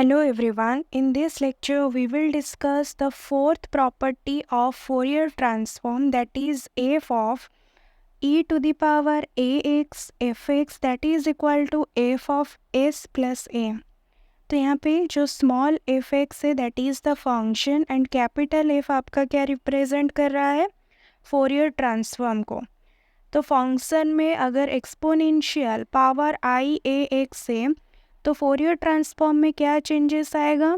Hello everyone. In this lecture we will discuss the fourth property of Fourier transform, that is f of e to the power ax fx that is equal to f of s plus a. तो यहाँ पे जो small F x है that is the function and capital F आपका क्या represent कर रहा है, फोरियर ट्रांसफॉर्म को। तो फंक्शन में अगर exponential power I A x है तो फोरियर ट्रांसफॉर्म में क्या चेंजेस आएगा,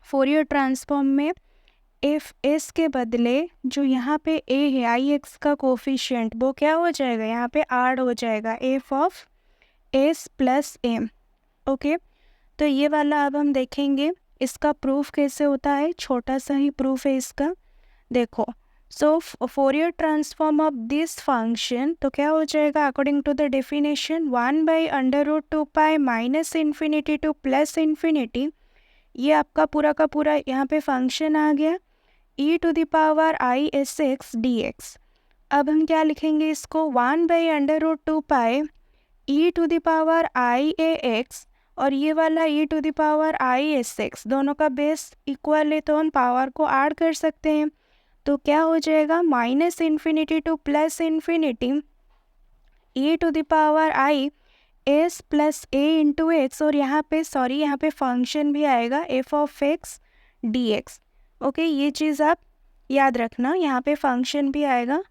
फोरियर ट्रांसफॉर्म में एफ एस के बदले जो यहाँ पे ए है आई एक्स का कोफिशिएंट वो क्या हो जाएगा, यहाँ पे ऐड हो जाएगा F of S plus M. Okay, तो ये वाला अब हम देखेंगे इसका प्रूफ कैसे होता है, छोटा सा ही प्रूफ है इसका। देखो, so Fourier transform of this function तो क्या हो जाएगा according to the definition 1/√2π minus infinity to plus infinity. ये आपका पूरा का पूरा यहाँ पे फंक्शन आ गया e to the power I S X D X. अब हम क्या लिखेंगे इसको 1/√2π e to the power I A X और ये वाला e to the power I S X, दोनों का बेस इक्वल है तो हम पावर को ऐड कर सकते हैं। तो क्या हो जाएगा minus infinity to plus infinity e to the power I S plus A into X और यहाँ पे फंक्शन भी आएगा F of X D X. Okay, ये चीज़ आप याद रखना, यहाँ पे फंक्शन भी आएगा।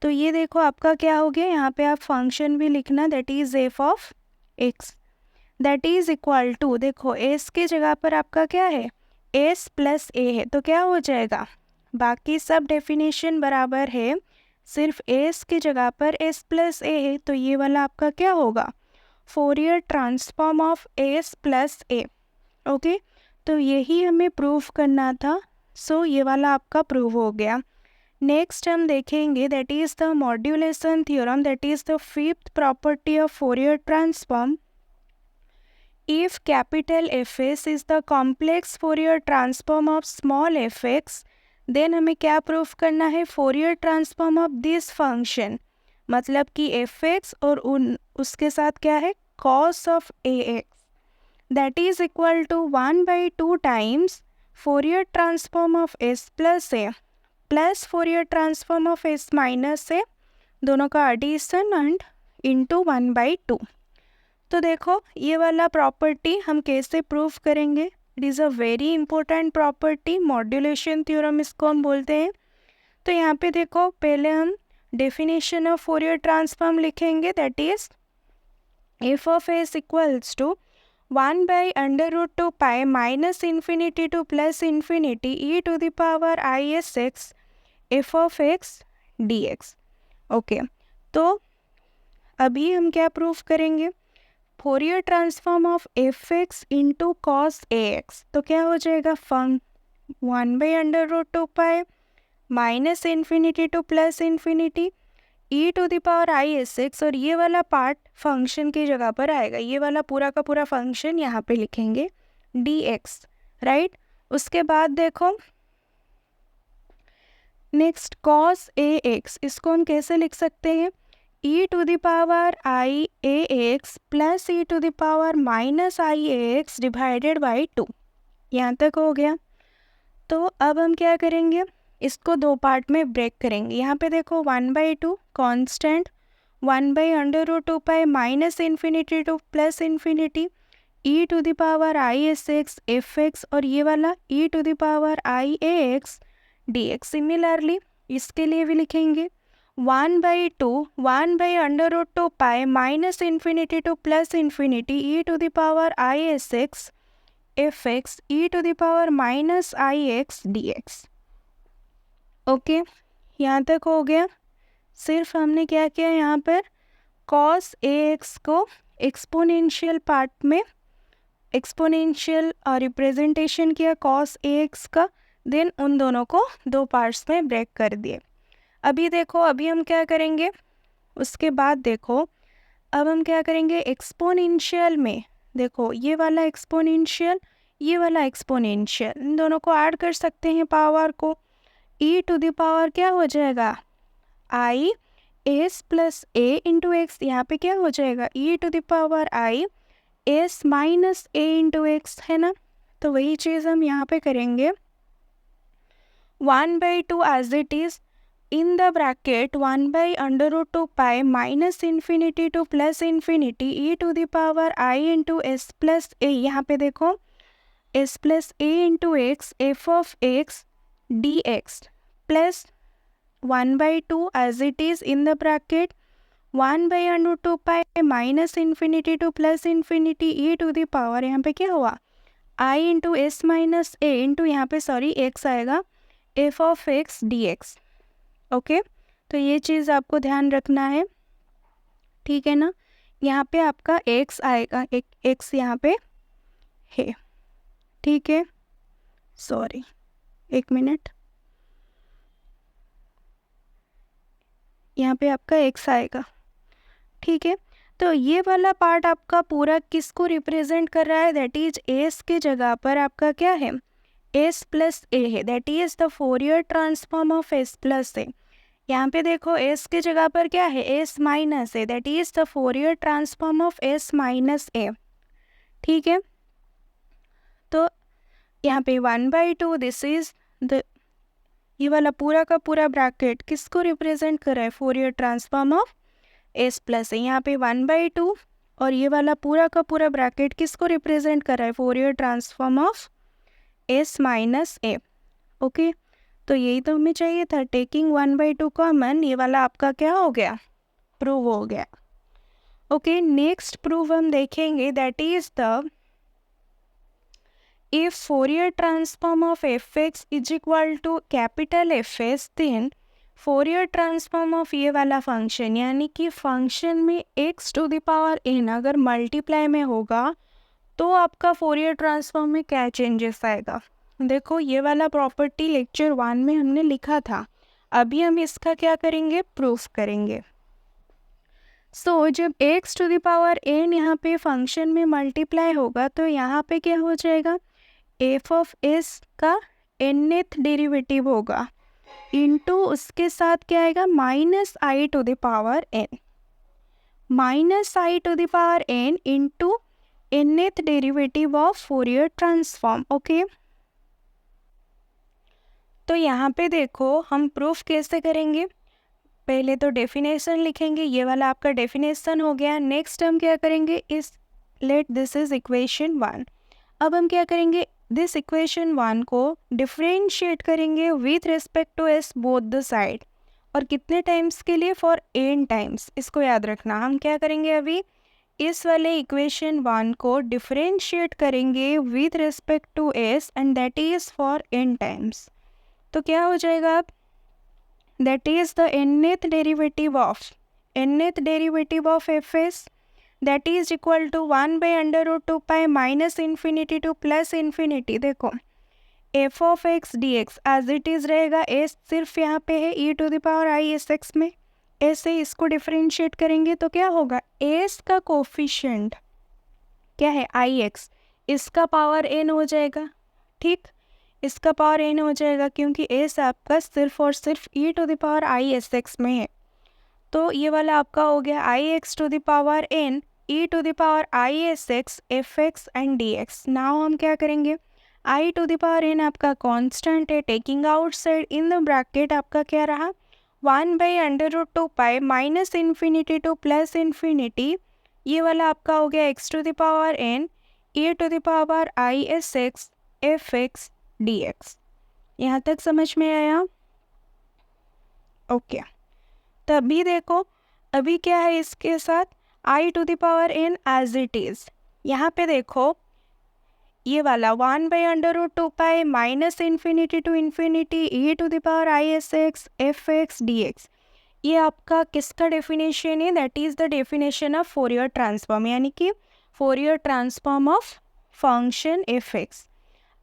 तो ये देखो आपका क्या हो गया, यहाँ पे आप फंक्शन भी लिखना that is F of X that is equal to, देखो एस की जगह पर आपका क्या है एस प्लस ए है तो क्या हो जाएगा, बाकी सब डेफिनेशन बराबर है, सिर्फ एस की जगह पर एस प्लस ए है तो ये वाला आपका क्या होगा Fourier transform of S plus A. Okay, तो यही हमें प्रूफ करना था। सो ये वाला आपका प्रूव हो गया। नेक्स्ट हम देखेंगे that is the modulation theorem, that is the fifth property of Fourier transform. If capital Fs is the complex Fourier transform of small fx, then हमें क्या प्रूफ करना है, Fourier transform of this function, मतलब कि fx और उसके साथ क्या है cos of ax that is equal to 1/2 times Fourier transform of s plus A plus Fourier transform of s minus A, दोनों का एडिशन एंड इंटू 1/2। तो देखो ये वाला प्रॉपर्टी हम कैसे प्रूफ करेंगे, it is a very important property, modulation theorem इसको हम बोलते हैं। तो यहाँ पे देखो पहले हम डेफिनेशन ऑफ फोरियर ट्रांसफॉर्म लिखेंगे that is F of S equals to 1/√2π minus infinity to plus infinity e to the power I S X F of X D X. Okay, तो अभी हम क्या प्रूफ करेंगे, Fourier transform of F X into cos A X तो क्या हो जाएगा 1/√2π minus infinity to plus infinity e to the power I S X और ये वाला पार्ट फंक्शन की जगह पर आएगा, ये वाला पूरा का पूरा फंक्शन यहाँ पे लिखेंगे डी एक्स, राइट। उसके बाद देखो नेक्स्ट कॉस ए एक्स, इसको हम कैसे लिख सकते हैं e to the power I A X plus e to the power minus I A X divided by 2, यहाँ तक हो गया। तो अब हम क्या करेंगे, इसको दो पार्ट में ब्रेक करेंगे। यहाँ पे देखो 1/2 constant 1/√2π minus infinity to plus infinity e to the power I S X F X और ये वाला e to the power I A X D X. Similarly इसके लिए भी लिखेंगे 1/√2π minus infinity to plus infinity e to the power I S X F X e to the power minus I X D X. Okay, यहाँ तक हो गया। सिर्फ हमने क्या किया यहाँ पर cos ax को एक्सपोनेंशियल पार्ट में एक्सपोनेंशियल रिप्रेजेंटेशन किया cos ax का, देन उन दोनों को दो पार्ट्स में ब्रेक कर दिए। अभी देखो अभी हम क्या करेंगे, उसके बाद देखो अब हम क्या करेंगे एक्सपोनेंशियल में, देखो ये वाला एक्सपोनेंशियल ये वाला एक्सपोनेंशियल, इन दोनों को ऐड कर सकते हैं पावर को, e टू द पावर क्या हो जाएगा I S plus A into X, यहाँ पे क्या हो जाएगा e to the power I S minus A into X है ना, तो वही चीज़ हम यहाँ पे करेंगे. 1/2 as it is in the bracket 1 by under root 2 pi minus infinity to plus infinity e to the power I into s plus a. यहाँ पे देखो s plus a into x f of x dx plus 1 by 2 as it is in the bracket 1 by under root 2 pi minus infinity to plus infinity e to the power, यहाँ पे क्या हुआ I into s minus a into यहाँ पे sorry x आएगा f of x dx. Okay तो ये चीज़ आपको ध्यान रखना है, ठीक है ना. यहाँ पे आपका x आएगा, एक x यहाँ पे है, ठीक है. सॉरी एक मिनट, यहाँ पे आपका x आएगा, ठीक है. तो ये वाला पार्ट आपका पूरा किसको रिप्रेजेंट कर रहा है, दैट इज s के जगह पर आपका क्या है s प्लस a है, that is the Fourier transform of s plus a. यहाँ पे देखो s के जगह पर क्या है s minus a, that is the Fourier transform of s minus a, ठीक है. तो यहाँ पे 1/2 दिस इज द, ये वाला पूरा का पूरा ब्रैकेट किसको रिप्रेजेंट कर रहा है, Fourier transform of s plus a. यहाँ पे 1/2 और ये वाला पूरा का पूरा ब्रैकेट किसको रिप्रेजेंट कर रहा है, Fourier transform of s minus a. Okay तो यही तो हमें चाहिए था, टेकिंग 1/2 कॉमन, ये वाला आपका क्या हो गया, प्रूव हो गया. ओके नेक्स्ट प्रूव हम देखेंगे, that is the if Fourier transform of F X is equal to capital F S, then Fourier transform of ये वाला फंक्शन, यानी कि फंक्शन में x to the power n अगर मल्टीप्लाई में होगा तो आपका फोरियर ट्रांसफॉर्म में क्या चेंजेस आएगा. देखो ये वाला प्रॉपर्टी लेक्चर 1 में हमने लिखा था, अभी हम इसका क्या करेंगे, प्रूफ करेंगे. सो जब x to the power n यहाँ पे फंक्शन में मल्टीप्लाई होगा तो यहाँ पे क्या हो जाएगा, f ऑफ s का nth डेरिवेटिव होगा इनटू उसके साथ क्या आएगा minus i to the power n, minus i to the power n into nth derivative of Fourier transform. Okay तो यहाँ पे देखो हम प्रूफ कैसे करेंगे, पहले तो डेफिनेशन लिखेंगे, ये वाला आपका डेफिनेशन हो गया. नेक्स्ट हम क्या करेंगे, इस लेट दिस इज इक्वेशन 1. अब हम क्या करेंगे, दिस इक्वेशन 1 को डिफरेंशिएट करेंगे with respect to S both the side, और कितने टाइम्स के लिए, फॉर n टाइम्स. इसको याद रखना, हम क्या करेंगे अभी इस वाले इक्वेशन 1 को डिफरेंशिएट करेंगे with respect to S and that is for n times. तो क्या हो जाएगा अब, that is the nth derivative of F S, that is equal to 1 by under root 2 pi minus infinity to plus infinity. देखो F of X D X as it is रहेगा, S सिर्फ यहाँ पे है E to the power I S X में, ऐसे इसको differentiate करेंगे तो क्या होगा, एस का कोफिशिएंट क्या है आई एक्स, इसका पावर एन हो जाएगा, ठीक, इसका पावर एन हो जाएगा क्योंकि एस आपका सिर्फ और सिर्फ E to the power I S X में है. तो ये वाला आपका हो गया I X to the power N E to the power I S X F X and D X. Now हम क्या करेंगे, I to the power N आपका कांस्टेंट है, taking outside in the bracket आपका क्या रहा 1 by under root 2 pi minus infinity to plus infinity, ये वाला आपका हो गया X to the power N E to the power I S X F X D X. यहाँ तक समझ में आया, ओके. तो अभी देखो अभी क्या है इसके साथ, I to the power N as it is, यहाँ पे देखो ये वाला 1 by under root 2 pi minus infinity to infinity E to the power I S X F X D X, ये आपका किसका डेफिनेशन है, that is the definition of Fourier transform, यानी कि Fourier transform of function F X.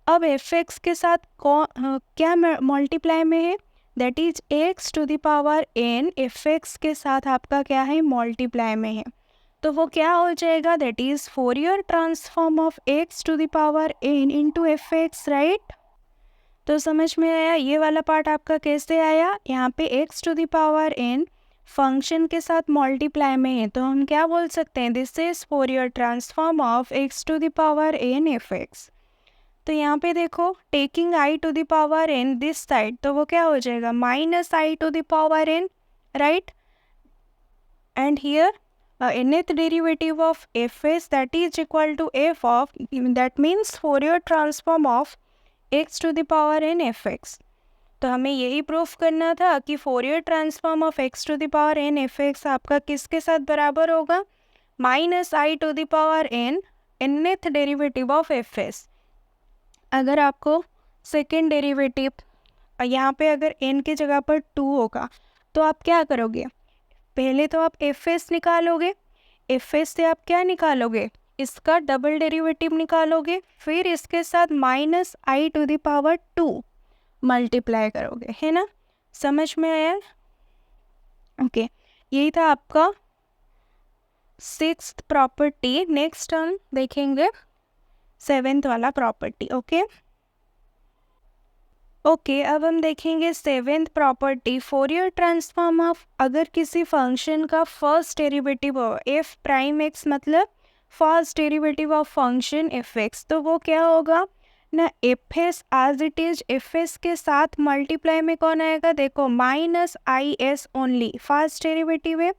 अब F X के साथ क्या मल्टीप्लाई में है, that is x to the power N, F X के साथ आपका क्या है मल्टीप्लाई में है, तो वो क्या हो जाएगा, that is Fourier transform of X to the power N into F X, right. तो समझ में आया, ये वाला पार्ट आपका कैसे आया, यहाँ पे X to the power N function के साथ मल्टीप्लाई में है, तो हम क्या बोल सकते हैं, this is Fourier transform of x to the power n F X. तो यहाँ पे देखो taking i to the power n this side, तो वो क्या हो जाएगा minus i to the power n, right. And here nth derivative of fs that is equal to f of, that means Fourier transform of x to the power n fx। तो हमें यही proof करना था कि Fourier transform of x to the power n fx आपका किसके साथ बराबर होगा, minus i to the power n nth derivative of fs। अगर आपको सेकेंड डेरिवेटिव यहाँ पे अगर n की जगह पर 2 होगा तो आप क्या करोगे, पहले तो आप fs निकालोगे, fs से आप क्या निकालोगे, इसका डबल डेरिवेटिव निकालोगे, फिर इसके साथ minus i to the power 2 multiply करोगे, है ना। समझ में आया? ओके, यही था आपका सिक्स्थ प्रॉपर्टी। नेक्स्ट हम देखेंगे सेवेंथ वाला प्रॉपर्टी। ओके, अब हम देखेंगे seventh property, Fourier transform of, अगर किसी फंक्शन का फर्स्ट डेरिवेटिव हो एफ प्राइम एक्स, मतलब first derivative of function F X, तो वो क्या होगा ना, F S as it is, F S के साथ मल्टीप्लाई में कौन आएगा, देखो minus I S only, first derivative है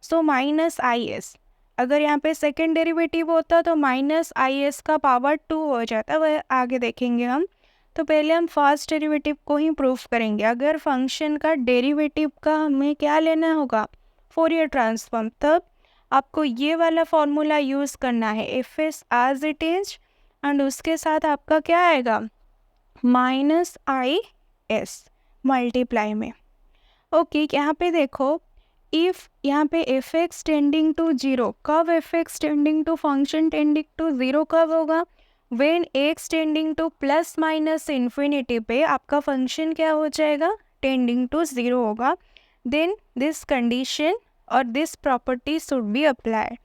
सो माइनस आई एस। अगर यहाँ पे सेकेंड डेरिवेटिव होता तो माइनस आई एस का पावर 2 हो जाता, वह आगे देखेंगे हम। तो पहले हम फर्स्ट डेरिवेटिव को ही प्रूफ करेंगे। अगर फंक्शन का डेरिवेटिव का हमें क्या लेना होगा, फोरियर ट्रांसफॉर्म, तब आपको ये वाला फॉर्मूला यूज़ करना है, F S as it is, and उसके साथ आपका क्या आएगा, माइनस आई एस मल्टीप्लाई में। ओके, यहाँ पे देखो इफ़ यहाँ पे F X tending to zero, कब F X tending to function tending to zero कब होगा, when X tending to plus minus infinity पे आपका फंक्शन क्या हो जाएगा, टेंडिंग टू ज़ीरो होगा, देन दिस कंडीशन और this property should be apply.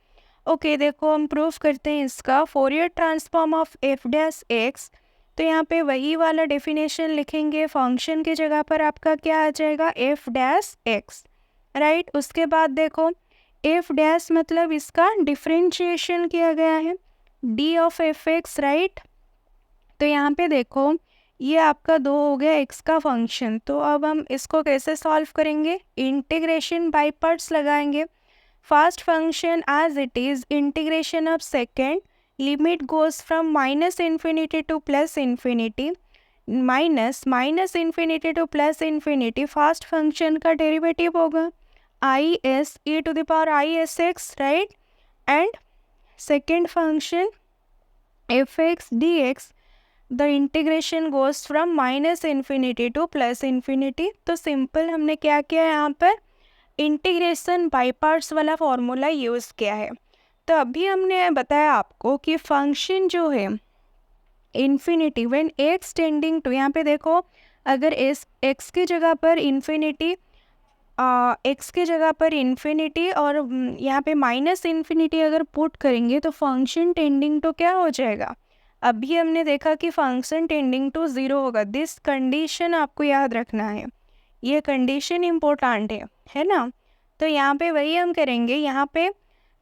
Okay, देखो हम प्रूफ करते हैं इसका, Fourier transform of F dash x, तो यहाँ पे वही वाला डेफिनेशन लिखेंगे, फंक्शन की जगह पर आपका क्या आ जाएगा, एफ डैश एक्स, राइट। उसके बाद देखो एफ डैश मतलब इसका डिफ्रेंशिएशन किया गया है, D of F X, right. तो यहाँ पे देखो ये आपका 2 हो गया एक्स का फंक्शन, तो अब हम इसको कैसे सॉल्व करेंगे, इंटीग्रेशन बाय पार्ट्स लगाएंगे। First function as it is, integration of second, limit goes from minus infinity to plus infinity, minus infinity to plus infinity, first function का डेरिवेटिव होगा I S E to the power I S X, right. And second function F X D X, the integration goes from minus infinity to plus infinity. तो simple हमने क्या किया है, यहाँ पर integration by parts वाला formula use किया है। तो अभी हमने बताया आपको कि फंक्शन जो है infinity when X tending to, यहाँ पे देखो अगर एक्स की जगह पर इन्फिनिटी, एक्स की जगह पर इन्फिनिटी और यहाँ पे माइनस इन्फिनिटी अगर पुट करेंगे तो फंक्शन टेंडिंग टू क्या हो जाएगा, अभी हमने देखा कि फंक्शन टेंडिंग टू ज़ीरो होगा। दिस कंडीशन आपको याद रखना है, ये कंडीशन इम्पोर्टेंट है ना। तो यहाँ पे वही हम करेंगे, यहाँ पे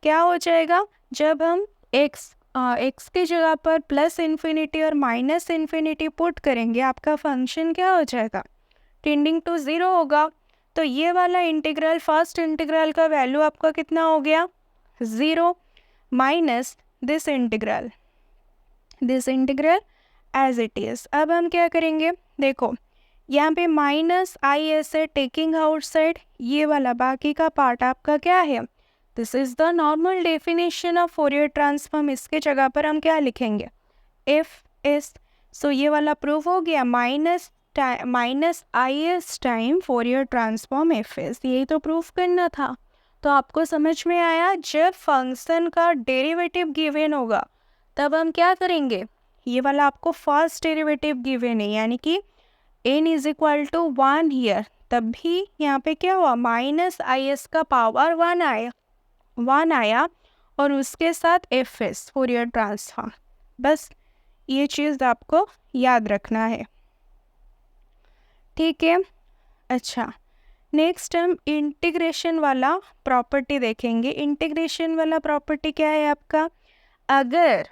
क्या हो जाएगा, जब हम एक्स की जगह पर प्लस इन्फिनिटी और माइनस इन्फिनिटी पुट करेंगे आपका फंक्शन क्या हो जाएगा, टेंडिंग टू ज़ीरो होगा। तो ये वाला इंटीग्रल, फर्स्ट इंटीग्रल का वैल्यू आपका कितना हो गया, 0, minus this integral as it is. अब हम क्या करेंगे, देखो यहाँ पे माइनस आई एस है, टेकिंग आउटसाइड, ये वाला बाकी का पार्ट आपका क्या है, this is the normal definition of Fourier transform, इसके जगह पर हम क्या लिखेंगे, एफ एस। सो ये वाला प्रूफ हो गया, minus I S time Fourier transform F S, यही तो प्रूफ करना था। तो आपको समझ में आया, जब फंक्शन का डेरिवेटिव गिवन होगा तब हम क्या करेंगे, ये वाला आपको फर्स्ट डेरिवेटिव गिवन है, यानी कि n is equal to 1 here, तब भी यहाँ पे क्या हुआ, माइनस आई एस का पावर 1 आया और उसके साथ एफ एस फोरियर ट्रांसफॉर्म, बस ये चीज़ आपको याद रखना है, ठीक है। अच्छा, नेक्स्ट हम इंटीग्रेशन वाला प्रॉपर्टी देखेंगे। इंटीग्रेशन वाला प्रॉपर्टी क्या है आपका, अगर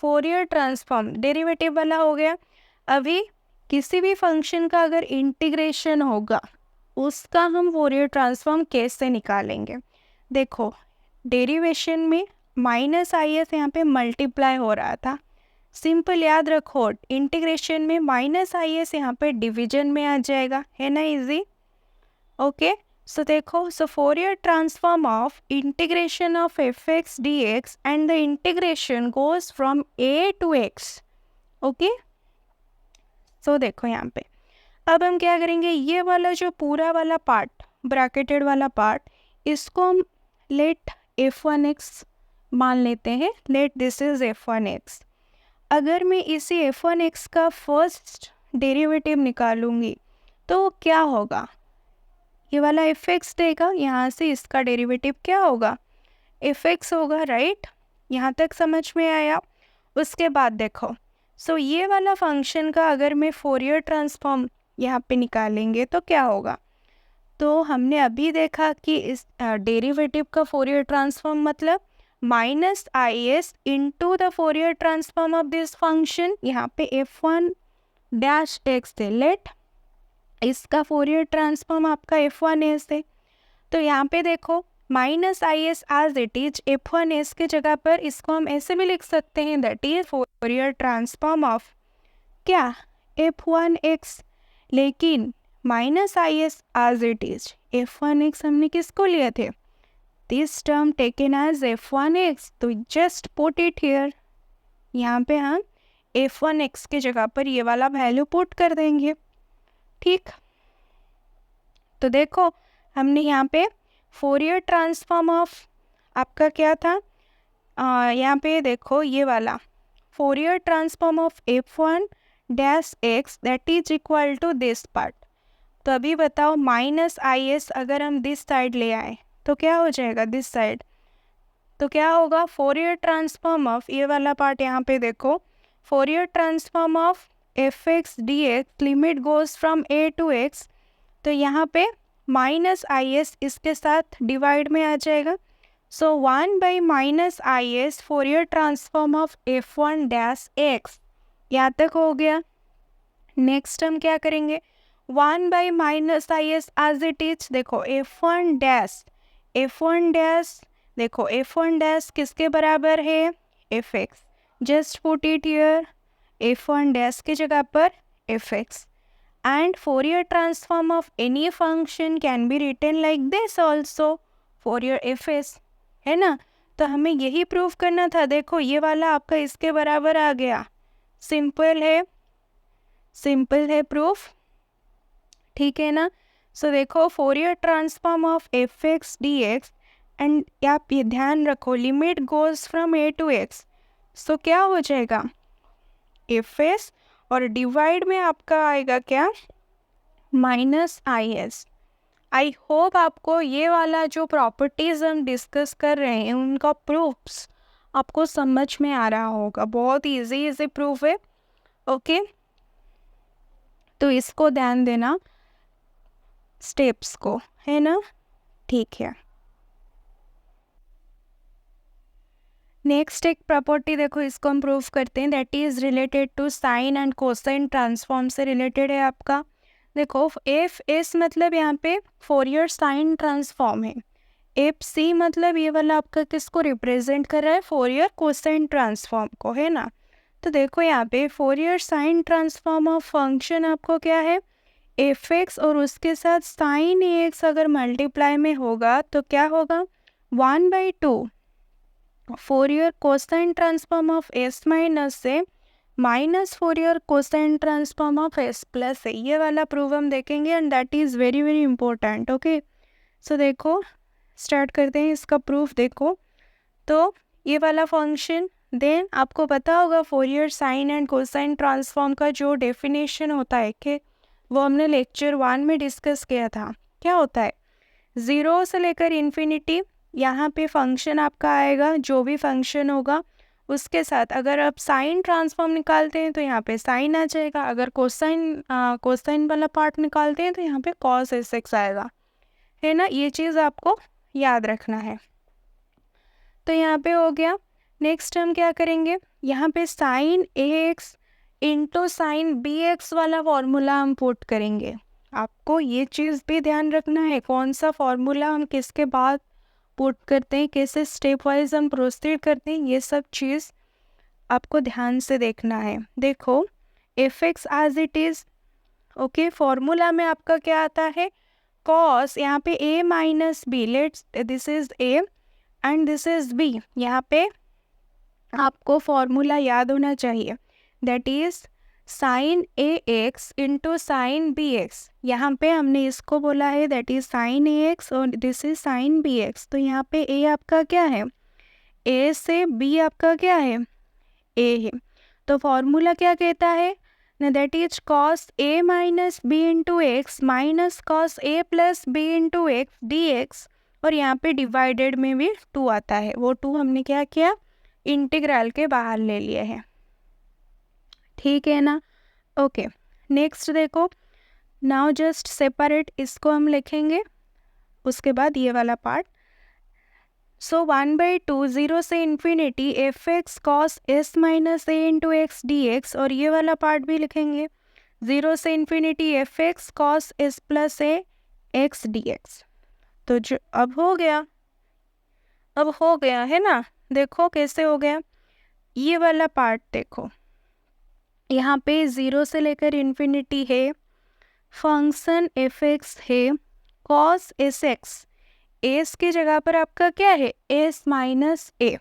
फोरियर ट्रांसफॉर्म डेरिवेटिव वाला हो गया, अभी किसी भी फंक्शन का अगर इंटीग्रेशन होगा उसका हम फोरियर ट्रांसफॉर्म कैसे निकालेंगे। देखो डेरिवेशन में माइनस आई एस यहाँ पे मल्टीप्लाई हो रहा था, सिंपल याद रखो इंटीग्रेशन में माइनस आई एस यहाँ पे डिवीजन में आ जाएगा, है ना इजी। ओके सो देखो, so Fourier transform of integration of F X D X and the integration goes from A to X. Okay so देखो यहाँ पे अब हम क्या करेंगे, ये वाला जो पूरा वाला पार्ट ब्रैकेटेड वाला पार्ट, इसको हम लेट f1x मान लेते हैं, लेट दिस इज f1x। अगर मैं इसी f1x का फर्स्ट डेरिवेटिव निकालूंगी तो क्या होगा, ये वाला fx देगा, यहाँ से इसका डेरिवेटिव क्या होगा, fx होगा, राइट। यहाँ तक समझ में आया। उसके बाद देखो, सो ये वाला फंक्शन का अगर मैं फोरियर ट्रांसफॉर्म यहाँ पे निकालेंगे तो क्या होगा, तो हमने अभी देखा कि इस डेरिवेटिव का फोरियर ट्रांसफॉर्म मतलब minus I S into the Fourier transform of this function, यहाँ पे f1 डैश एक्स थे, लेट इसका फोरियर ट्रांसफॉर्म आपका f1s है। तो यहाँ पे देखो माइनस आई एस आज इट इज f1s के जगह पर इसको हम ऐसे भी लिख सकते हैं, that is Fourier transform of क्या f1x, लेकिन माइनस आई एस आज इट इज f1x हमने किसको लिए थे, this term taken as f1x, तो जस्ट पुट इट हियर, यहाँ पे हम f1x के जगह पर ये वाला वैल्यू पुट कर देंगे, ठीक। तो देखो हमने यहाँ पे फोरियर ट्रांसफॉर्म ऑफ आपका क्या था, यहाँ पे देखो ये वाला Fourier transform of f1 dash X that is equal to this part. तो अभी बताओ माइनस आई एस अगर हम दिस साइड ले आए तो क्या हो जाएगा, दिस साइड, तो क्या होगा फोरियर ट्रांसफॉर्म ऑफ ये वाला पार्ट, यहाँ पे देखो Fourier transform of F X D X limit goes from A to X, तो यहाँ पे माइनस आई एस इसके साथ डिवाइड में आ जाएगा, so 1 by minus I S Fourier transform of f1 dash X, यहाँ तक हो गया। नेक्स्ट हम क्या करेंगे, 1 by minus I S as it is, देखो f1 डैश देखो f1 डैश किसके बराबर है, fx, just put it here, f1 dash की जगह पर fx, and Fourier transform of any function can be written like this also, Fourier fs, है ना। तो हमें यही प्रूव करना था, देखो ये वाला आपका इसके बराबर आ गया, सिंपल है प्रूफ, ठीक है ना। सो देखो Fourier transform of F X D X, and आप ये ध्यान रखो limit goes from A to X, so क्या हो जाएगा एफ एस और डिवाइड में आपका आएगा क्या, minus I S. I hope आपको ये वाला जो प्रॉपर्टीज़ हम डिस्कस कर रहे हैं उनका प्रूफ्स आपको समझ में आ रहा होगा, बहुत इजी प्रूफ है। ओके तो इसको ध्यान देना स्टेप्स को, है ना, ठीक है। नेक्स्ट एक प्रॉपर्टी देखो, इसको हम प्रूव करते हैं, that is related to sine and cosine transform से रिलेटेड है आपका। देखो एफ एस मतलब यहाँ पे फोरियर साइन ट्रांसफॉर्म है, एफ सी मतलब ये वाला आपका किसको रिप्रेजेंट कर रहा है, फोरियर कोसाइन ट्रांसफॉर्म को, है ना। तो देखो यहाँ पे Fourier sine transform of function आपको क्या है, एफ एक्स और उसके साथ साइन ए एक्स अगर मल्टीप्लाई में होगा तो क्या होगा, 1/2 Fourier cosine transform of S minus से minus Fourier cosine transform of S plus है, ये वाला प्रूव हम देखेंगे and that is very very important. Okay so देखो स्टार्ट करते हैं इसका प्रूफ। देखो तो ये वाला फंक्शन, देन आपको पता होगा Fourier sine and cosine transform का जो डेफिनेशन होता है कि वो हमने लेक्चर 1 में डिस्कस किया था, क्या होता है, 0 से लेकर इन्फिनिटी, यहाँ पे फंक्शन आपका आएगा, जो भी फंक्शन होगा उसके साथ अगर आप साइन ट्रांसफॉर्म निकालते हैं तो यहाँ पे साइन आ जाएगा, अगर कोसाइन वाला पार्ट निकालते हैं तो यहाँ पे कॉस एस एक्स आएगा, है ना, ये चीज़ आपको याद रखना है। तो यहाँ पे हो गया। नेक्स्ट हम क्या करेंगे, यहाँ पे साइन ए X into sine B X वाला फॉर्मूला हम पुट करेंगे। आपको ये चीज़ भी ध्यान रखना है कौन सा फॉर्मूला हम किसके बाद पुट करते हैं, कैसे स्टेप वाइज हम प्रोसीड करते हैं, ये सब चीज़ आपको ध्यान से देखना है। देखो F X as it is, okay, formula में आपका क्या आता है, कॉस, यहाँ पे a minus B, let's this is a and this is b, यहाँ पे आपको फॉर्मूला याद होना चाहिए, that is sine A X into sine B X. यहाँ पे हमने इसको बोला है that is sine A X और this is sine B X. तो यहाँ पे a आपका क्या है, a से b आपका क्या है, a है। तो फॉर्मूला क्या कहता है ना, that is cos a minus B into x minus cos a plus B into X D X, और यहाँ पे डिवाइडेड में भी 2 आता है, वो 2 हमने क्या किया, इंटीग्रल के बाहर ले लिए हैं, ठीक है ना। ओके, नेक्स्ट देखो, नाउ जस्ट सेपरेट, इसको हम लिखेंगे, उसके बाद ये वाला पार्ट। सो 1/2 0 से infinity F X cos S minus A into X D X, और ये वाला पार्ट भी लिखेंगे 0 से infinity F X cos S plus A X D X. तो जो अब हो गया है ना, देखो कैसे हो गया, ये वाला पार्ट देखो, यहाँ पे 0 से लेकर इन्फिनिटी है, फंक्शन एफ एक्स है, कॉस एस एक्स, एस की जगह पर आपका क्या है, S minus A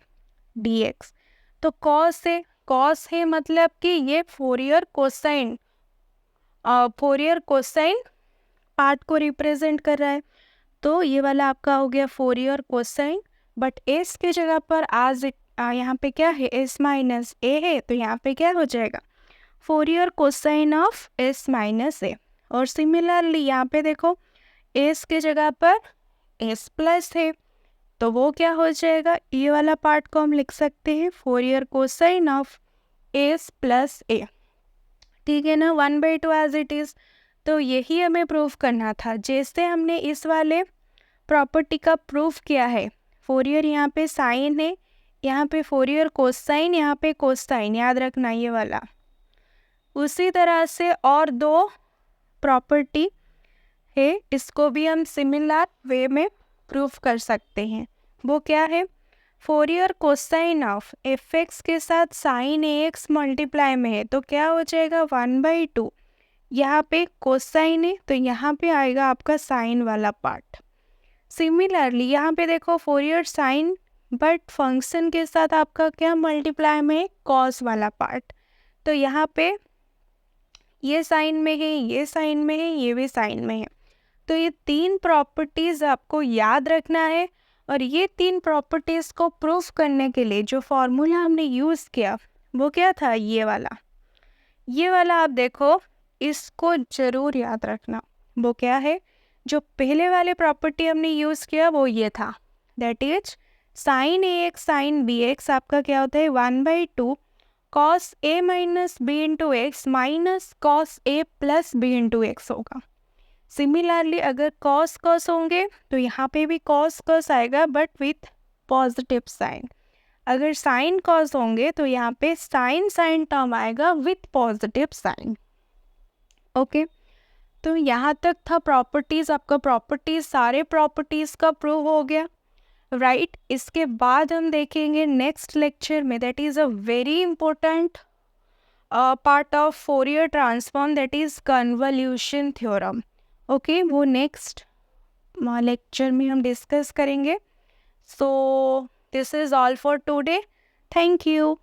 D X. तो कॉस है मतलब कि ये फोरियर कोसाइन पार्ट को रिप्रेजेंट कर रहा है, तो ये वाला आपका हो गया फोरियर कोसाइन, बट एस की जगह पर आज यहाँ पे क्या है, एस माइनस ए है, तो यहाँ पे क्या हो जाएगा, Fourier cosine of S minus A. और सिमिलरली यहाँ पे देखो एस की जगह पर एस प्लस है, तो वो क्या हो जाएगा, ये वाला पार्ट को हम लिख सकते हैं Fourier cosine of S plus A, ठीक है ना, 1/2 एज इट इज़। तो यही हमें प्रूफ करना था, जैसे हमने इस वाले प्रॉपर्टी का प्रूफ किया है, फोरियर यहाँ पे साइन है, यहाँ पे फोरियर कोसाइन, यहाँ पे कोसाइन, याद रखना ये वाला। उसी तरह से और 2 प्रॉपर्टी है, इसको भी हम सिमिलर वे में प्रूफ कर सकते हैं। वो क्या है, Fourier cosine of F X के साथ साइन ए एक्स मल्टीप्लाई में है, तो क्या हो जाएगा 1/2, यहाँ पे कोसाइन है तो यहाँ पे आएगा आपका साइन वाला पार्ट। सिमिलरली यहाँ पे देखो फोरियर साइन, बट फंक्शन के साथ आपका क्या मल्टीप्लाई में, कॉस वाला पार्ट, तो यहाँ पे ये साइन में है, ये साइन में है, ये भी साइन में है। तो ये 3 प्रॉपर्टीज़ आपको याद रखना है, और ये 3 प्रॉपर्टीज़ को प्रूफ करने के लिए जो फॉर्मूला हमने यूज़ किया वो क्या था, ये वाला आप देखो, इसको ज़रूर याद रखना। वो क्या है, जो पहले वाले प्रॉपर्टी हमने यूज़ किया वो ये था, that is sine A x sine B x आपका क्या होता है 1/2 cos a minus B into x minus cos a plus B into x होगा। सिमिलरली अगर कॉस होंगे तो यहाँ पे भी कॉस आएगा बट विथ पॉजिटिव साइन, अगर साइन कॉस होंगे तो यहाँ पे साइन टर्म आएगा विथ पॉजिटिव साइन। ओके, तो यहाँ तक था प्रॉपर्टीज़, आपका प्रॉपर्टीज़ सारे प्रॉपर्टीज़ का प्रूव हो गया, राइट। इसके बाद हम देखेंगे नेक्स्ट लेक्चर में, that is a very important part of Fourier transform, that is convolution theorem. Okay, वो नेक्स्ट लेक्चर में हम डिस्कस करेंगे। So this is all for today, thank you.